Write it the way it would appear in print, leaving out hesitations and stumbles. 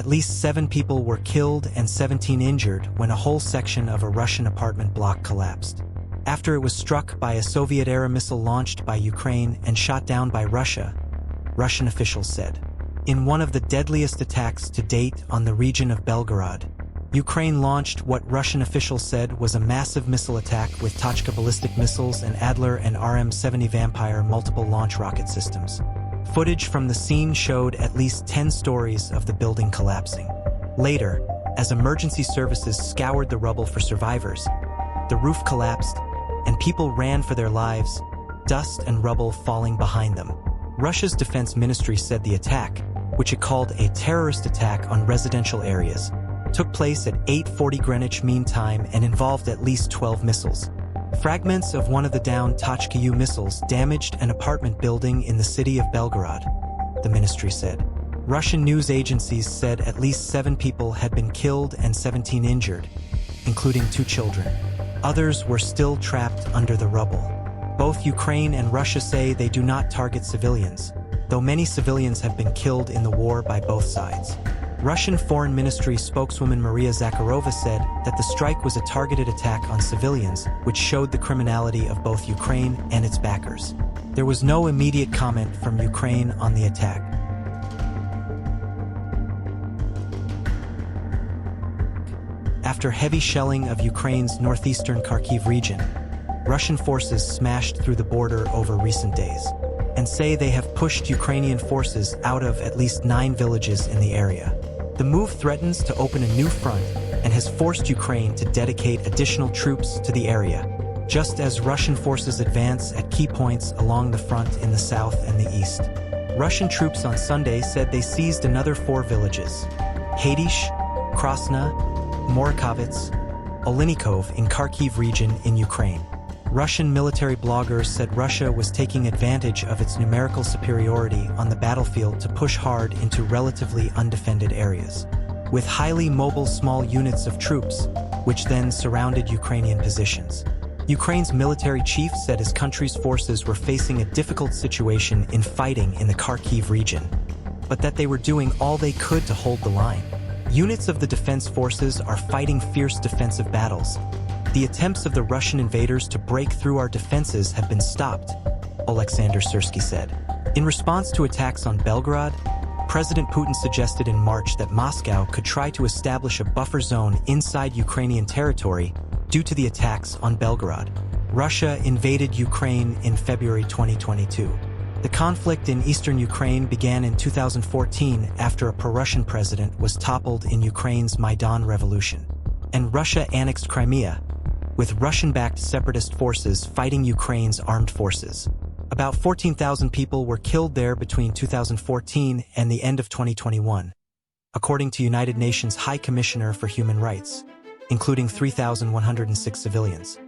At least 7 people were killed and 17 injured when a whole section of a Russian apartment block collapsed. After it was struck by a Soviet-era missile launched by Ukraine and shot down by Russia, Russian officials said. In one of the deadliest attacks to date on the region of Belgorod, Ukraine launched what Russian officials said was a massive missile attack with Tochka ballistic missiles and Adler and RM-70 Vampire multiple launch rocket systems. Footage from the scene showed at least 10 stories of the building collapsing. Later, as emergency services scoured the rubble for survivors, the roof collapsed, and people ran for their lives, dust and rubble falling behind them. Russia's defense ministry said the attack, which it called a terrorist attack on residential areas, took place at 8:40 Greenwich Mean Time and involved at least 12 missiles. Fragments of one of the downed Tochka-U missiles damaged an apartment building in the city of Belgorod, the ministry said. Russian news agencies said at least 7 people had been killed and 17 injured, including 2 children. Others were still trapped under the rubble. Both Ukraine and Russia say they do not target civilians, though many civilians have been killed in the war by both sides. Russian Foreign Ministry spokeswoman Maria Zakharova said that the strike was a targeted attack on civilians, which showed the criminality of both Ukraine and its backers. There was no immediate comment from Ukraine on the attack. After heavy shelling of Ukraine's northeastern Kharkiv region, Russian forces smashed through the border over recent days, and say they have pushed Ukrainian forces out of at least 9 villages in the area. The move threatens to open a new front and has forced Ukraine to dedicate additional troops to the area, just as Russian forces advance at key points along the front in the south and the east. Russian troops on Sunday said they seized another 4 villages: Hadish, Krasna, Morikovets, Olinikov in Kharkiv region in Ukraine. Russian military bloggers said Russia was taking advantage of its numerical superiority on the battlefield to push hard into relatively undefended areas, with highly mobile small units of troops, which then surrounded Ukrainian positions. Ukraine's military chief said his country's forces were facing a difficult situation in fighting in the Kharkiv region, but that they were doing all they could to hold the line. Units of the defense forces are fighting fierce defensive battles. The attempts of the Russian invaders to break through our defenses have been stopped, Oleksandr Syrsky said. In response to attacks on Belgorod, President Putin suggested in March that Moscow could try to establish a buffer zone inside Ukrainian territory due to the attacks on Belgorod. Russia invaded Ukraine in February 2022. The conflict in eastern Ukraine began in 2014 after a pro-Russian president was toppled in Ukraine's Maidan Revolution, and Russia annexed Crimea, with Russian-backed separatist forces fighting Ukraine's armed forces. About 14,000 people were killed there between 2014 and the end of 2021, according to United Nations High Commissioner for Human Rights, including 3,106 civilians.